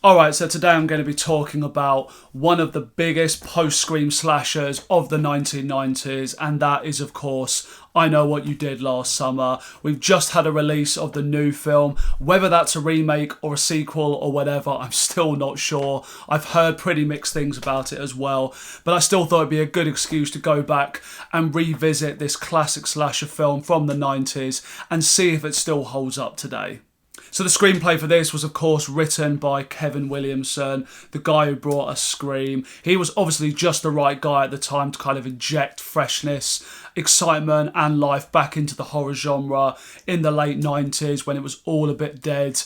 Alright, so today I'm going to be talking about one of the biggest post-Scream slashers of the 1990s, and that is, of course, I Know What You Did Last Summer. We've just had a release of the new film. Whether that's a remake or a sequel or whatever, I'm still not sure. I've heard pretty mixed things about it as well, but I still thought it'd be a good excuse to go back and revisit this classic slasher film from the 90s and see if it still holds up today. So the screenplay for this was, of course, written by Kevin Williamson, the guy who brought us Scream. He was obviously just the right guy at the time to kind of inject freshness, excitement and life back into the horror genre in the late 90s when it was all a bit dead.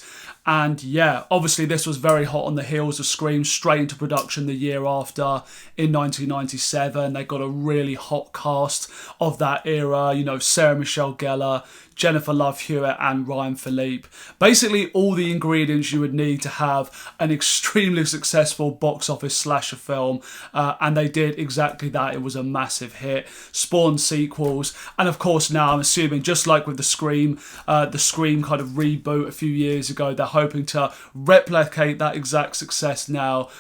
And yeah, obviously this was very hot on the heels of Scream, straight into production the year after in 1997. They got a really hot cast of that era, you know, Sarah Michelle Gellar, Jennifer Love Hewitt and Ryan Phillippe. Basically all the ingredients you would need to have an extremely successful box office slasher film, and they did exactly that. It was a massive hit, spawned sequels, and of course now I'm assuming, just like with the Scream kind of reboot a few years ago, they're hoping to replicate that exact success now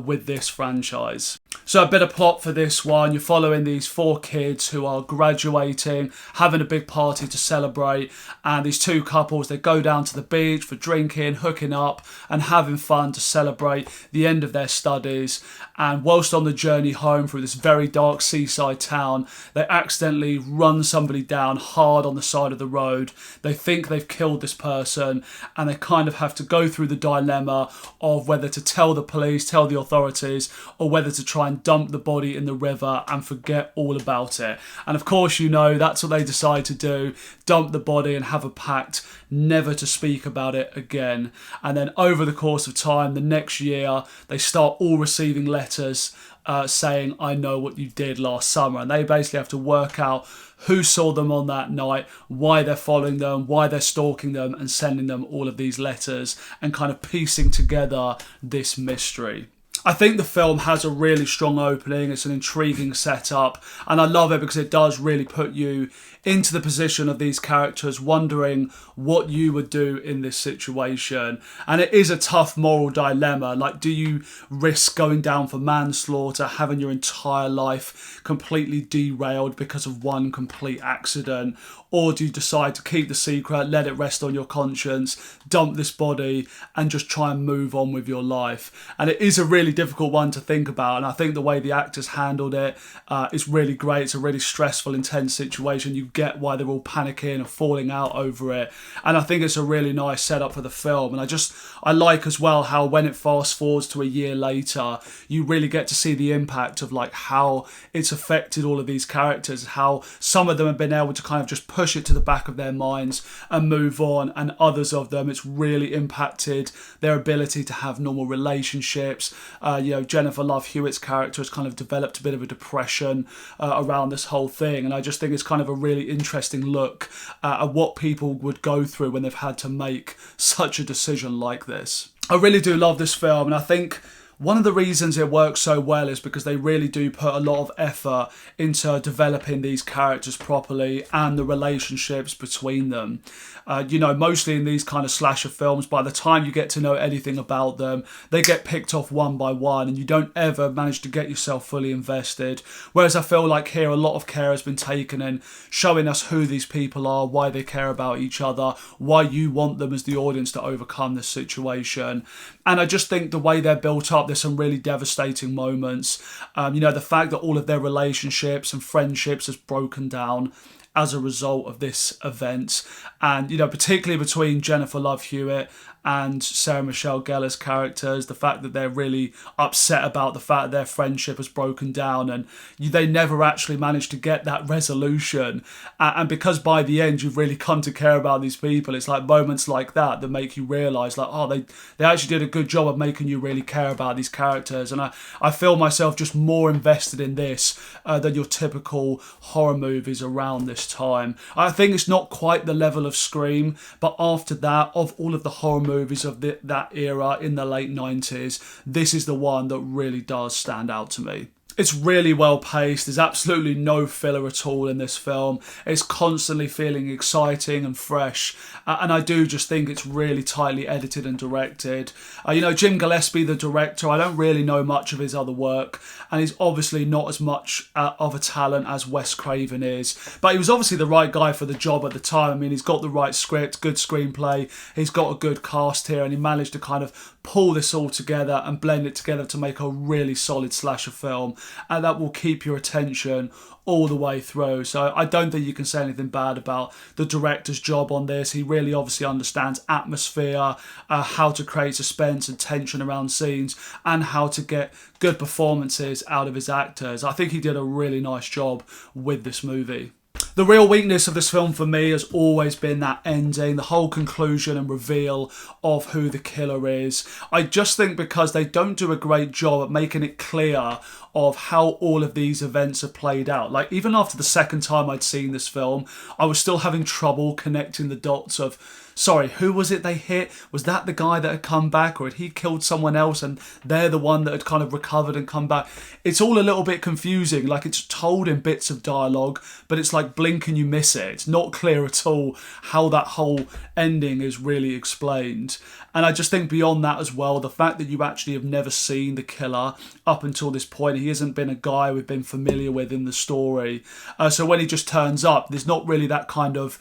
with this franchise. So a bit of plot for this one. You're following these four kids who are graduating, having a big party to celebrate, and these two couples, they go down to the beach for drinking, hooking up and having fun to celebrate the end of their studies. And whilst on the journey home through this very dark seaside town, they accidentally run somebody down hard on the side of the road. They think they've killed this person, and they kind of have to go through the dilemma of whether to tell the police, tell the authorities, or whether to try and dump the body in the river and forget all about it. And of course, you know, that's what they decide to do, dump the body and have a pact never to speak about it again. And then over the course of time, the next year, they start all receiving letters saying, I know what you did last summer. And they basically have to work out who saw them on that night, why they're following them, why they're stalking them and sending them all of these letters, and kind of piecing together this mystery. I think the film has a really strong opening. It's an intriguing setup, and I love it because it does really put you into the position of these characters, wondering what you would do in this situation. And it is a tough moral dilemma. Like, do you risk going down for manslaughter, having your entire life completely derailed because of one complete accident? Or do you decide to keep the secret, let it rest on your conscience, dump this body and just try and move on with your life? And it is a really difficult one to think about, and I think the way the actors handled it is really great. It's a really stressful, intense situation. You get why they're all panicking and falling out over it, and I think it's a really nice setup for the film. And I like as well how when it fast forwards to a year later, you really get to see the impact of like how it's affected all of these characters, how some of them have been able to kind of just push it to the back of their minds and move on, and others of them it's really impacted their ability to have normal relationships. Jennifer Love Hewitt's character has kind of developed a bit of a depression around this whole thing, and I just think it's kind of a really interesting look at what people would go through when they've had to make such a decision like this. I really do love this film, and I think one of the reasons it works so well is because they really do put a lot of effort into developing these characters properly and the relationships between them. Mostly in these kind of slasher films, by the time you get to know anything about them, they get picked off one by one and you don't ever manage to get yourself fully invested. Whereas I feel like here a lot of care has been taken in showing us who these people are, why they care about each other, why you want them as the audience to overcome this situation. And I just think the way they're built up, there's some really devastating moments. The fact that all of their relationships and friendships has broken down as a result of this event, and particularly between Jennifer Love Hewitt and Sarah Michelle Gellar's characters, the fact that they're really upset about the fact that their friendship has broken down and they never actually managed to get that resolution, and because by the end you've really come to care about these people, it's like moments like that make you realise like, oh, they actually did a good job of making you really care about these characters. And I feel myself just more invested in this than your typical horror movies around this time. I think it's not quite the level of Scream, but after that, of all of the horror movies of that era in the late 90s, this is the one that really does stand out to me. It's really well paced. There's absolutely no filler at all in this film. It's constantly feeling exciting and fresh. And I do just think it's really tightly edited and directed. Jim Gillespie, the director, I don't really know much of his other work. And he's obviously not as much of a talent as Wes Craven is. But he was obviously the right guy for the job at the time. I mean, he's got the right script, good screenplay. He's got a good cast here. And he managed to kind of pull this all together and blend it together to make a really solid slasher film. And that will keep your attention all the way through. So I don't think you can say anything bad about the director's job on this. He really obviously understands atmosphere, how to create suspense and tension around scenes, and how to get good performances out of his actors. I think he did a really nice job with this movie. The real weakness of this film for me has always been that ending, the whole conclusion and reveal of who the killer is. I just think because they don't do a great job at making it clear of how all of these events are played out. Like, even after the second time I'd seen this film, I was still having trouble connecting the dots of, sorry, who was it they hit? Was that the guy that had come back, or had he killed someone else and they're the one that had kind of recovered and come back? It's all a little bit confusing. Like, it's told in bits of dialogue, but it's like blink and you miss it. It's not clear at all how that whole ending is really explained. And I just think beyond that as well, the fact that you actually have never seen the killer up until this point, he hasn't been a guy we've been familiar with in the story. So when he just turns up, there's not really that kind of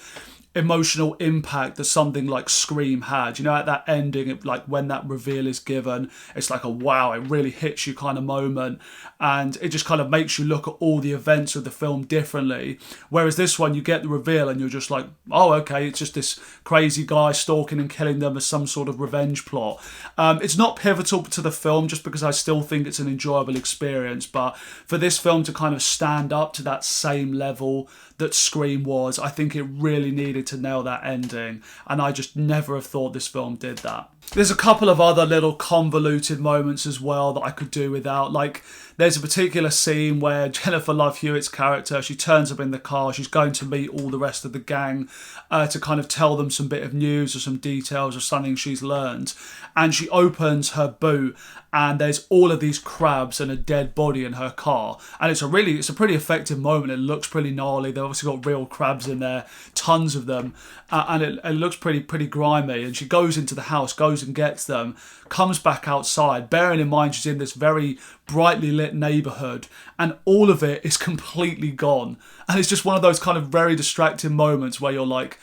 emotional impact that something like Scream had. At that ending, like when that reveal is given, it's like a wow, it really hits you kind of moment, and it just kind of makes you look at all the events of the film differently. Whereas this one, you get the reveal and you're just like, oh, okay, it's just this crazy guy stalking and killing them as some sort of revenge plot. It's not pivotal to the film, just because I still think it's an enjoyable experience, but for this film to kind of stand up to that same level that Scream was, I think it really needed to nail that ending, and I just never have thought this film did that. There's a couple of other little convoluted moments as well that I could do without. Like, there's a particular scene where Jennifer Love Hewitt's character, she turns up in the car, she's going to meet all the rest of the gang to kind of tell them some bit of news or some details or something she's learned, and she opens her boot and there's all of these crabs and a dead body in her car, and it's a pretty effective moment. It looks pretty gnarly. They've obviously got real crabs in there, tons of them, and it looks pretty grimy. And she goes into the house, goes and gets them, comes back outside, bearing in mind she's in this very brightly lit neighbourhood, and all of it is completely gone. And it's just one of those kind of very distracting moments where you're like,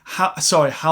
how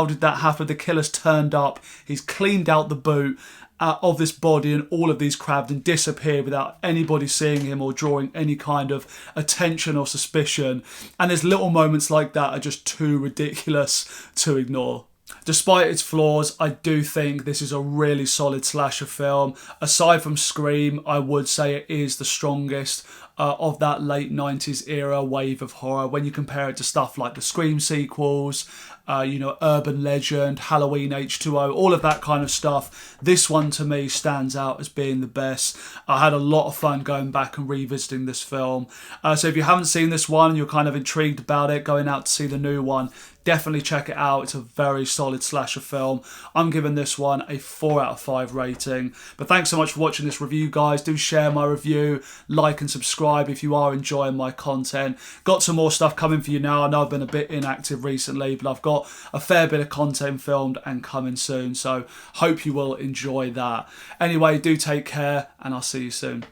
did that happen? The killer's turned up, he's cleaned out the boot of this body and all of these crabs and disappeared without anybody seeing him or drawing any kind of attention or suspicion. And there's little moments like that are just too ridiculous to ignore. Despite its flaws, I do think this is a really solid slasher film. Aside from Scream, I would say it is the strongest of that late 90s era wave of horror. When you compare it to stuff like the Scream sequels, Urban Legend, Halloween H2O, all of that kind of stuff, this one to me stands out as being the best. I had a lot of fun going back and revisiting this film. So if you haven't seen this one and you're kind of intrigued about it, going out to see the new one, definitely check it out. It's a very solid slasher film. I'm giving this one a 4 out of 5 rating. But thanks so much for watching this review, guys. Do share my review, like and subscribe if you are enjoying my content. Got some more stuff coming for you now. I know I've been a bit inactive recently, but I've got a fair bit of content filmed and coming soon. So hope you will enjoy that. Anyway, do take care, and I'll see you soon.